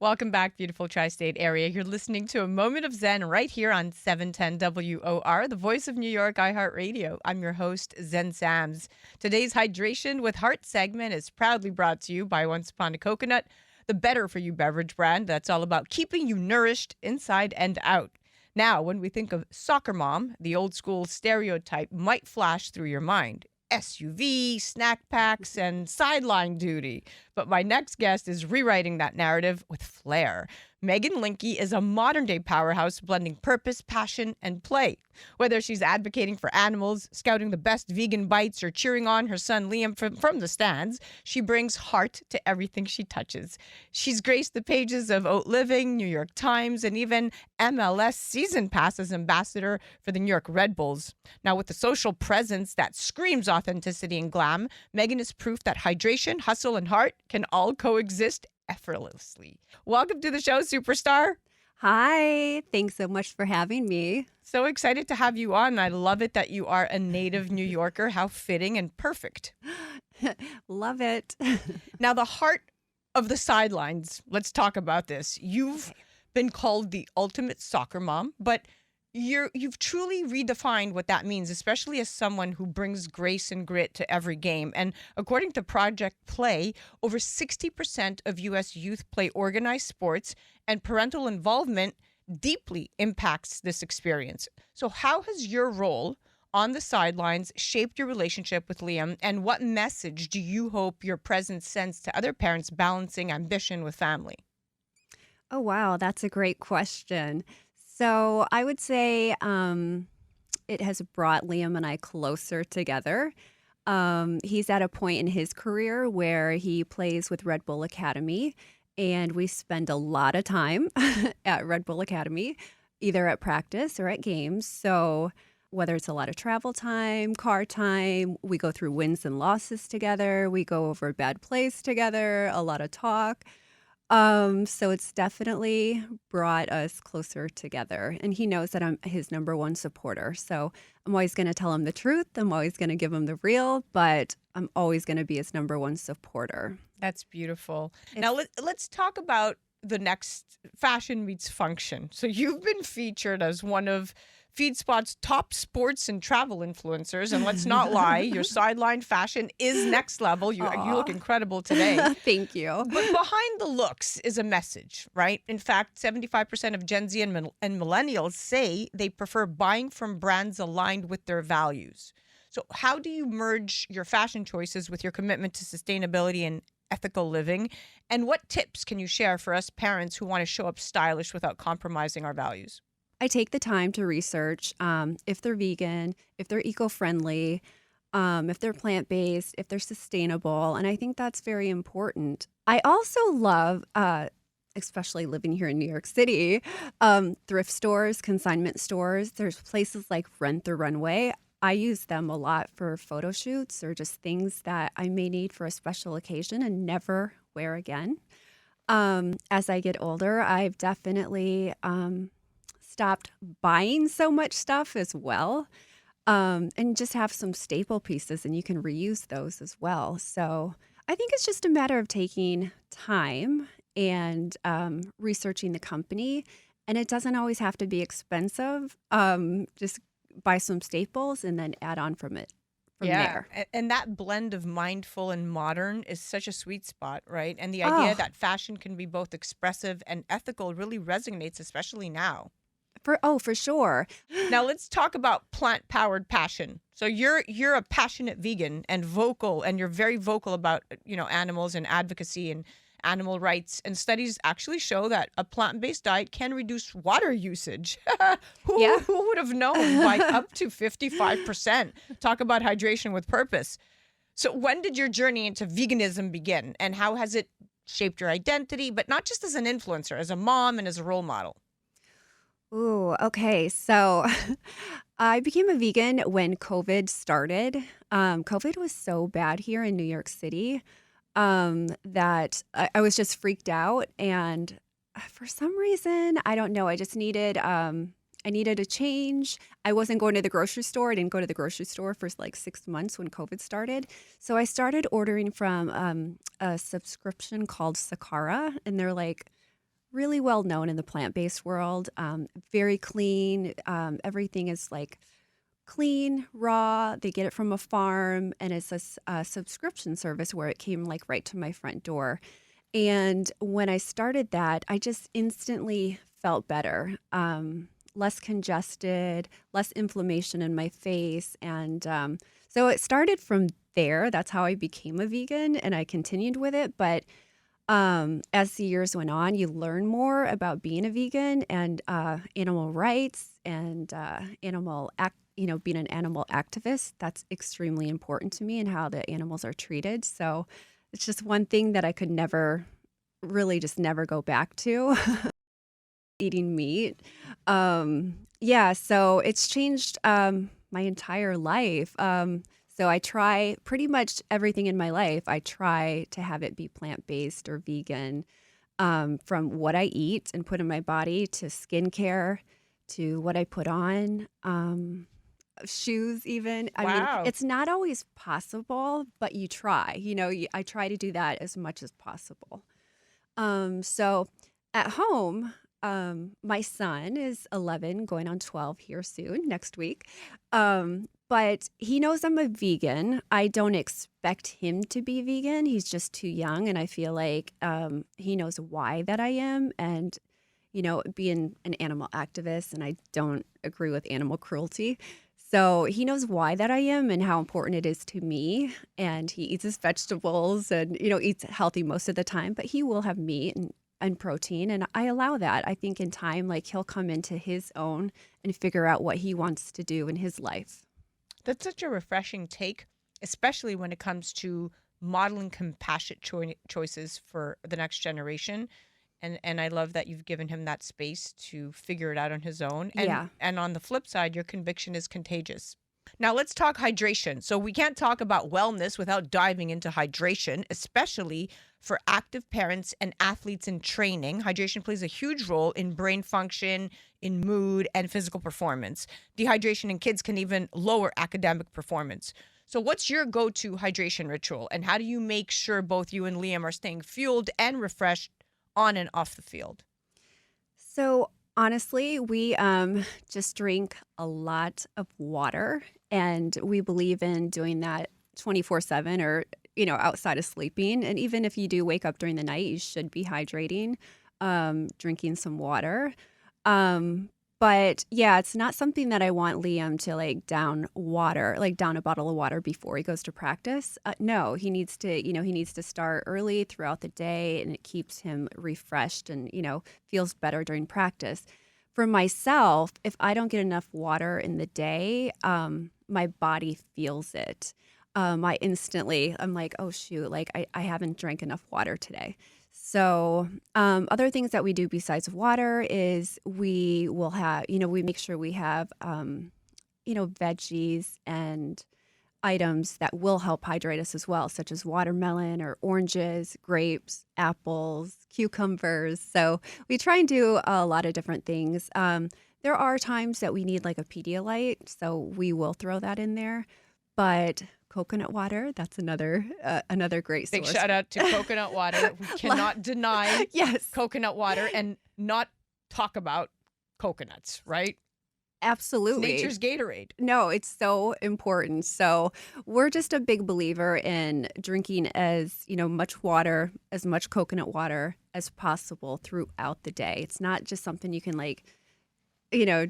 Welcome back, beautiful tri-state area. You're listening to a moment of Zen right here on 710 WOR, the voice of New York, iHeartRadio. I'm your host, Zen Sams. Today's Hydration with Heart segment is proudly brought to you by Once Upon a Coconut, the better for you beverage brand that's all about keeping you nourished inside and out. Now, when we think of soccer mom, the old school stereotype might flash through your mind. SUV, snack packs, and sideline duty. But my next guest is rewriting that narrative with flair. Megan Linke is a modern-day powerhouse blending purpose, passion, and play. Whether she's advocating for animals, scouting the best vegan bites, or cheering on her son Liam from the stands, she brings heart to everything she touches. She's graced the pages of Oat Living, New York Times, and even MLS Season Pass as ambassador for the New York Red Bulls. Now, with a social presence that screams authenticity and glam, Megan is proof that hydration, hustle, and heart can all coexist effortlessly. Welcome to the show, superstar. Hi, thanks so much for having me. So excited to have you on. I love it that you are a native New Yorker. How fitting and perfect. Love it. Now, the heart of the sidelines, let's talk about this. You've been called the ultimate soccer mom, but you've truly redefined what that means, especially as someone who brings grace and grit to every game. And according to Project Play, over 60% of U.S. youth play organized sports, and parental involvement deeply impacts this experience. So how has your role on the sidelines shaped your relationship with Liam, and what message do you hope your presence sends to other parents balancing ambition with family? Oh, wow, that's a great question. So I would say it has brought Liam and I closer together. He's at a point in his career where he plays with Red Bull Academy, and we spend a lot of time at Red Bull Academy, either at practice or at games. So whether it's a lot of travel time, car time, we go through wins and losses together, we go over bad plays together, a lot of talk. So it's definitely brought us closer together. And he knows that I'm his number one supporter. So I'm always going to tell him the truth. I'm always going to give him the real, but I'm always going to be his number one supporter. That's beautiful. Now, let's talk about the next Fashion Meets Function. So you've been featured as one of FeedSpot's top sports and travel influencers. And let's not lie, your sideline fashion is next level. You look incredible today. Thank you. But behind the looks is a message, right? In fact, 75% of Gen Z and millennials say they prefer buying from brands aligned with their values. So how do you merge your fashion choices with your commitment to sustainability and ethical living? And what tips can you share for us parents who want to show up stylish without compromising our values? I take the time to research if they're vegan, if they're eco-friendly, if they're plant-based, if they're sustainable. And I think that's very important. I also love, especially living here in New York City, thrift stores, consignment stores. There's places like Rent the Runway. I use them a lot for photo shoots or just things that I may need for a special occasion and never wear again. As I get older, I've definitely stopped buying so much stuff as well, and just have some staple pieces, and you can reuse those as well. So I think it's just a matter of taking time and researching the company, and it doesn't always have to be expensive. Just buy some staples and then add on from there. And that blend of mindful and modern is such a sweet spot, right? And the idea that fashion can be both expressive and ethical really resonates, especially now. For sure. Now let's talk about plant-powered passion. So you're a passionate vegan and vocal, and you're very vocal about animals and advocacy and animal rights. And studies actually show that a plant-based diet can reduce water usage. Who would have known? By up to 55%. Talk about hydration with purpose. So when did your journey into veganism begin, and how has it shaped your identity, but not just as an influencer, as a mom and as a role model? Ooh, okay. So I became a vegan when COVID started. COVID was so bad here in New York City that I was just freaked out. And for some reason, I don't know, I just needed I needed a change. I wasn't going to the grocery store. I didn't go to the grocery store for like 6 months when COVID started. So I started ordering from a subscription called Sakara, and they're like really well known in the plant-based world. Very clean. Everything is like clean, raw. They get it from a farm, and it's a subscription service where it came like right to my front door. And when I started that, I just instantly felt better. Less congested, less inflammation in my face. And so it started from there. That's how I became a vegan, and I continued with it. But as the years went on, you learn more about being a vegan and animal rights and being an animal activist. That's extremely important to me and how the animals are treated. So it's just one thing that I could never never go back to. Eating meat. Yeah, so it's changed my entire life. So I try pretty much everything in my life. I try to have it be plant-based or vegan, from what I eat and put in my body to skincare to what I put on, shoes even. I mean, Wow. it's not always possible, but you try. I try to do that as much as possible. So at home, my son is 11, going on 12 here soon, next week. But he knows I'm a vegan. I don't expect him to be vegan. He's just too young, and I feel like he knows why that I am. And, being an animal activist, and I don't agree with animal cruelty. So he knows why that I am and how important it is to me. And he eats his vegetables and, eats healthy most of the time, but he will have meat and protein. And I allow that. I think in time, like he'll come into his own and figure out what he wants to do in his life. That's such a refreshing take, especially when it comes to modeling compassionate choices for the next generation. And I love that you've given him that space to figure it out on his own. Yeah. And on the flip side, your conviction is contagious. Now let's talk hydration. So we can't talk about wellness without diving into hydration, especially for active parents and athletes in training. Hydration plays a huge role in brain function, in mood, and physical performance. Dehydration in kids can even lower academic performance. So what's your go-to hydration ritual, and how do you make sure both you and Liam are staying fueled and refreshed on and off the field? So honestly, we just drink a lot of water, and we believe in doing that 24/7 or, outside of sleeping. And even if you do wake up during the night, you should be hydrating, drinking some water. But yeah, it's not something that I want Liam to down a bottle of water before he goes to practice. No, he needs to start early throughout the day, and it keeps him refreshed and, feels better during practice. For myself, if I don't get enough water in the day, my body feels it. I'm like, oh shoot, I haven't drank enough water today. So other things that we do besides water is we will have, we make sure we have, veggies and items that will help hydrate us as well, such as watermelon or oranges, grapes, apples, cucumbers. So we try and do a lot of different things. There are times that we need like a Pedialyte, so we will throw that in there. But coconut water, that's another great source. Big shout out to coconut water. We cannot deny coconut water and not talk about coconuts, right? Absolutely. It's nature's Gatorade. No, it's so important. So we're just a big believer in drinking as much water, as much coconut water as possible throughout the day. It's not just something you can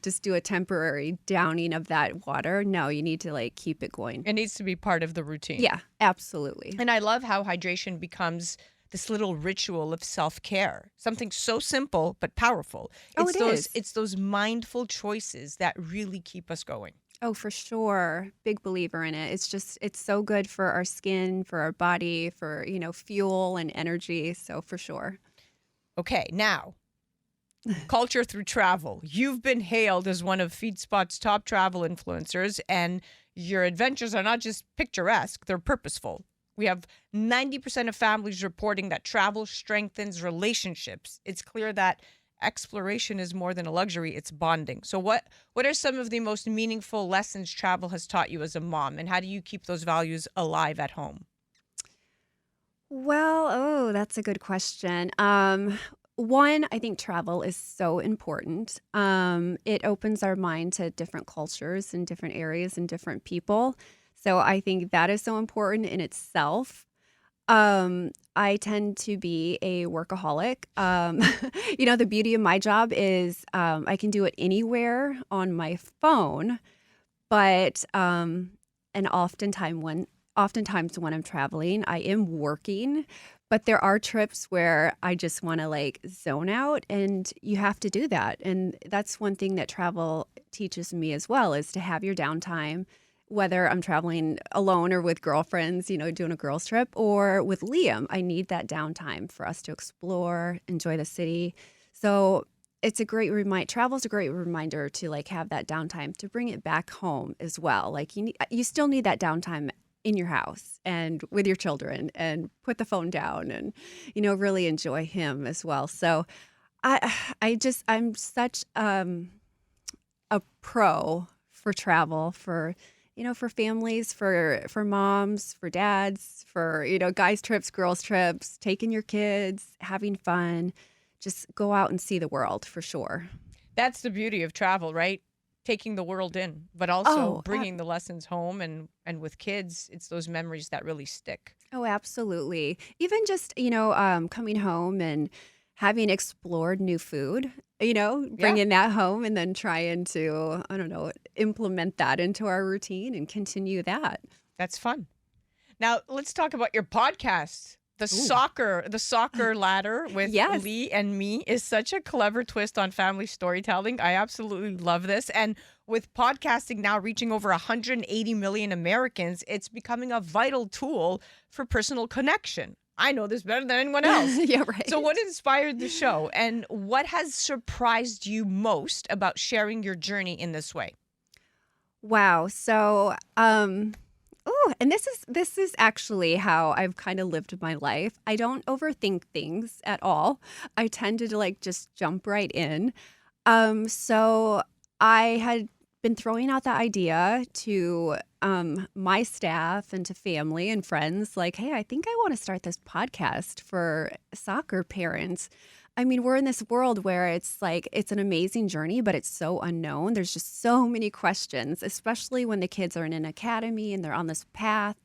just do a temporary downing of that water. No, you need to keep it going. It needs to be part of the routine. Yeah, absolutely. And I love how hydration becomes this little ritual of self-care, something so simple but powerful. It's those mindful choices that really keep us going. Oh, for sure. Big believer in it. It's so good for our skin, for our body, for, fuel and energy. So for sure. Okay, now, culture through travel. You've been hailed as one of FeedSpot's top travel influencers, and your adventures are not just picturesque, they're purposeful. We have 90% of families reporting that travel strengthens relationships. It's clear that exploration is more than a luxury, it's bonding. So what are some of the most meaningful lessons travel has taught you as a mom, and how do you keep those values alive at home? Well, that's a good question. One, I think travel is so important. It opens our mind to different cultures and different areas and different people. So I think that is so important in itself. I tend to be a workaholic. The beauty of my job is I can do it anywhere on my phone, but and oftentimes when I'm traveling, I am working. But there are trips where I just want to like zone out, and you have to do that. And that's one thing that travel teaches me as well, is to have your downtime, whether I'm traveling alone or with girlfriends, doing a girls trip, or with Liam. I need that downtime for us to explore, enjoy the city. So it's a great travel's a great reminder to like have that downtime, to bring it back home as well. Like you still need that downtime in your house and with your children, and put the phone down and, really enjoy him as well. So I'm such a pro for travel, for families, for moms, for dads, for, guys trips, girls trips, taking your kids, having fun. Just go out and see the world for sure. That's the beauty of travel, right? Taking the world in, but also bringing the lessons home, and with kids, it's those memories that really stick. Oh, absolutely. Even just, coming home and having explored new food, bringing that home and then trying to, I don't know, implement that into our routine and continue that. That's fun. Now, let's talk about your podcast. The soccer ladder with Lee and me is such a clever twist on family storytelling. I absolutely love this. And with podcasting now reaching over 180 million Americans, it's becoming a vital tool for personal connection. I know this better than anyone else. Yeah, right. So what inspired the show, and what has surprised you most about sharing your journey in this way? Wow. So, and this is actually how I've kind of lived my life. I don't overthink things at all. I tend to like just jump right in. So I had been throwing out the idea to my staff and to family and friends, like, hey, I think I want to start this podcast for soccer parents. I mean, we're in this world where it's like, it's an amazing journey, but it's so unknown. There's just so many questions, especially when the kids are in an academy and they're on this path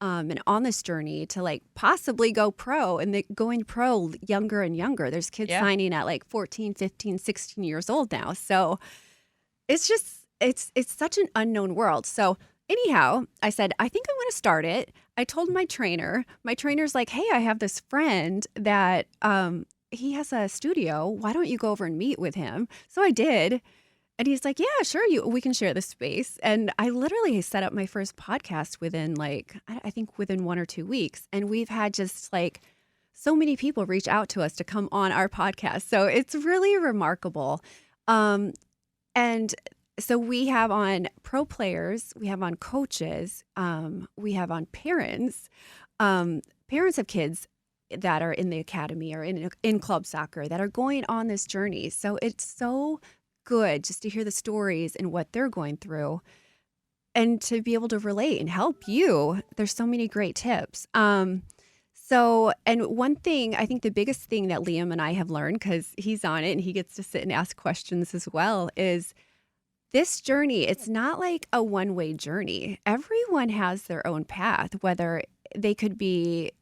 and on this journey to like possibly go pro, and going pro younger and younger. There's kids signing at like 14, 15, 16 years old now. So it's just, it's such an unknown world. So anyhow, I said, I think I'm going to start it. I told my trainer. My trainer's like, hey, I have this friend that he has a studio. Why don't you go over and meet with him? So I did. And he's like, yeah, sure. We can share the space. And I literally set up my first podcast within I think within 1 or 2 weeks. And we've had just like so many people reach out to us to come on our podcast. So it's really remarkable. And so we have on pro players, we have on coaches, we have on parents, parents of kids that are in the academy or in club soccer that are going on this journey. So it's so good just to hear the stories and what they're going through, and to be able to relate and help you. There's so many great tips. And one thing, I think the biggest thing that Liam and I have learned, because he's on it and he gets to sit and ask questions as well, is this journey, it's not like a one-way journey. Everyone has their own path, whether they could be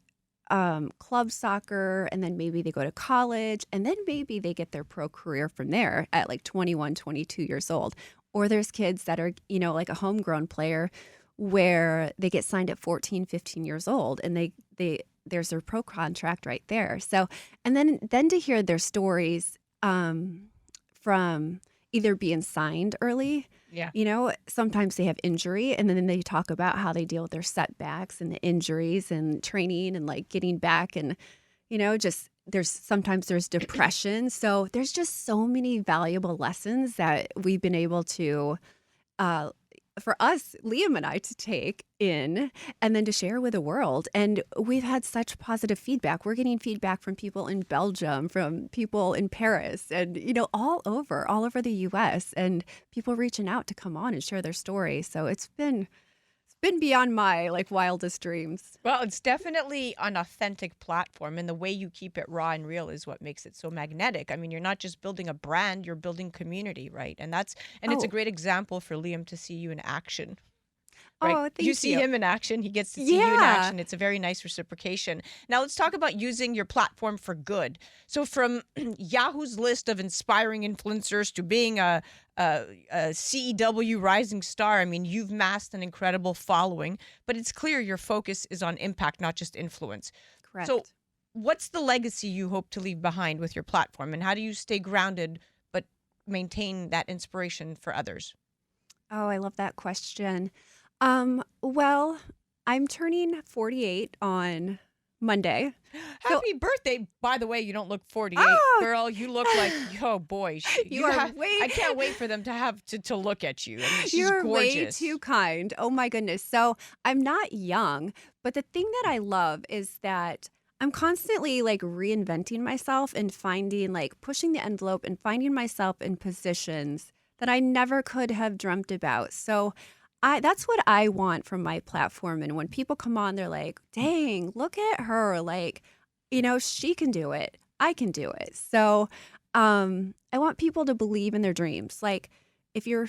club soccer, and then maybe they go to college, and then maybe they get their pro career from there at like 21, 22 years old. Or there's kids that are, like a homegrown player where they get signed at 14, 15 years old, and there's their pro contract right there. So, and then to hear their stories from either being signed early. Yeah. Sometimes they have injury, and then they talk about how they deal with their setbacks and the injuries and training and like getting back, and just sometimes there's depression. So there's just so many valuable lessons that we've been able to for us, Liam and I, to take in and then to share with the world. And we've had such positive feedback. We're getting feedback from people in Belgium, from people in Paris, and, all over the US, and people reaching out to come on and share their story. So it's been been beyond my like wildest dreams. Well, it's definitely an authentic platform, and the way you keep it raw and real is what makes it so magnetic. I mean, you're not just building a brand, you're building community, right? And it's a Oh, great example for Liam to see you in action. Right. oh, You thank see you. him in action. He gets to see you in Yeah. action. It's a very nice reciprocation. Now let's talk about using your platform for good. So from Yahoo's list of inspiring influencers to being a CEW rising star, I mean, you've massed an incredible following, but it's clear your focus is on impact, not just influence. So Correct. what's the legacy you hope to leave behind with your platform, and how do you stay grounded but maintain that inspiration for others? Oh, I love that question. Well, I'm turning 48 on Monday. So, Happy birthday. By the way, you don't look 48, oh, girl. You look like, oh boy, you are way, I can't wait for them to have to look at you. I mean, she's you're way gorgeous. too kind. Oh my goodness. So I'm not young, but the thing that I love is that I'm constantly like reinventing myself and finding like pushing the envelope and finding myself in positions that I never could have dreamt about. So that's what I want from my platform. And when people come on, they're like, dang, look at her. Like, she can do it. I can do it. So I want people to believe in their dreams. Like, if you're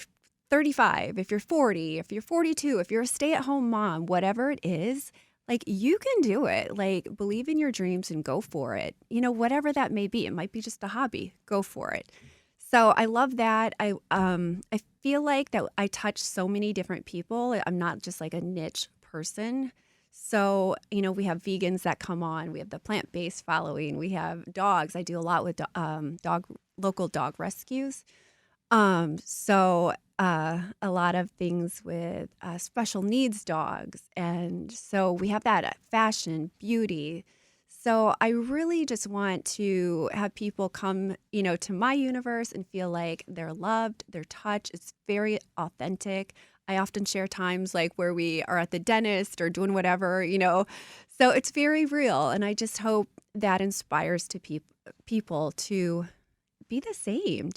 35, if you're 40, if you're 42, if you're a stay-at-home mom, whatever it is, like, you can do it. Like, believe in your dreams and go for it. Whatever that may be. It might be just a hobby. Go for it. So I love that. I feel like that I touch so many different people. I'm not just like a niche person. So, we have vegans that come on. We have the plant-based following. We have dogs. I do a lot with local dog rescues. A lot of things with special needs dogs. And so we have that fashion, beauty. So I really just want to have people come, to my universe and feel like they're loved, they're touched. It's very authentic. I often share times like where we are at the dentist or doing whatever. So it's very real. And I just hope that inspires to people to be the same.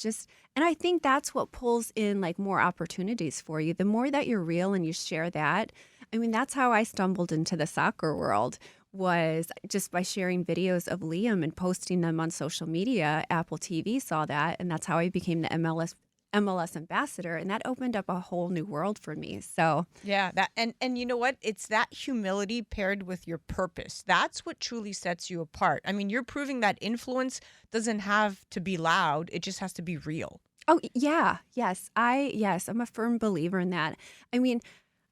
And I think that's what pulls in like more opportunities for you. The more that you're real and you share that. I mean, that's how I stumbled into the soccer world, was just by sharing videos of Liam and posting them on social media. Apple TV saw that, and that's how I became the MLS ambassador, and that opened up a whole new world for me. So Yeah, that and you know what? It's that humility paired with your purpose. That's what truly sets you apart. I mean, you're proving that influence doesn't have to be loud. It just has to be real. oh yeah, yes, I'm a firm believer in that. I mean,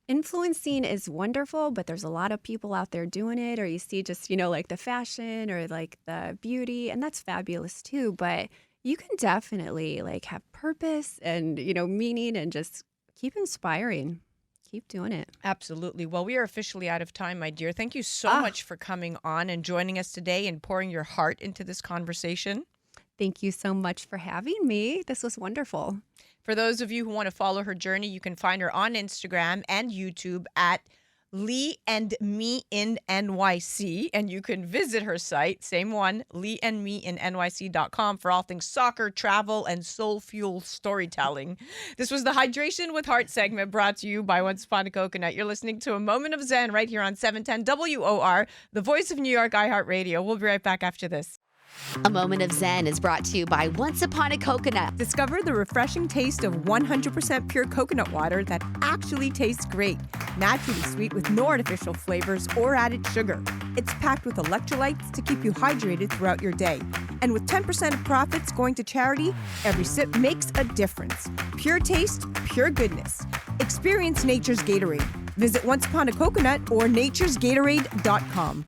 influencing is wonderful, but there's a lot of people out there doing it, or you see just, like the fashion or like the beauty, and that's fabulous too. But you can definitely like have purpose and, meaning, and just keep inspiring. Keep doing it. Absolutely. Well, we are officially out of time, my dear. Thank you so Ah, much for coming on and joining us today and pouring your heart into this conversation. thank you so much for having me. This was wonderful. For those of you who want to follow her journey, you can find her on Instagram and YouTube at Lee and Me in NYC. And you can visit her site, same one, leeandmeinnyc.com, for all things soccer, travel, and soul fuel storytelling. This was the Hydration with Heart segment brought to you by Once Upon a Coconut. You're listening to A Moment of Zen right here on 710 WOR, the voice of New York, iHeartRadio. We'll be right back after this. A Moment of Zen is brought to you by Once Upon a Coconut. Discover the refreshing taste of 100% pure coconut water that actually tastes great. Naturally sweet with no artificial flavors or added sugar. It's packed with electrolytes to keep you hydrated throughout your day. And with 10% of profits going to charity, every sip makes a difference. Pure taste, pure goodness. Experience nature's Gatorade. Visit Once Upon a Coconut or naturesgatorade.com.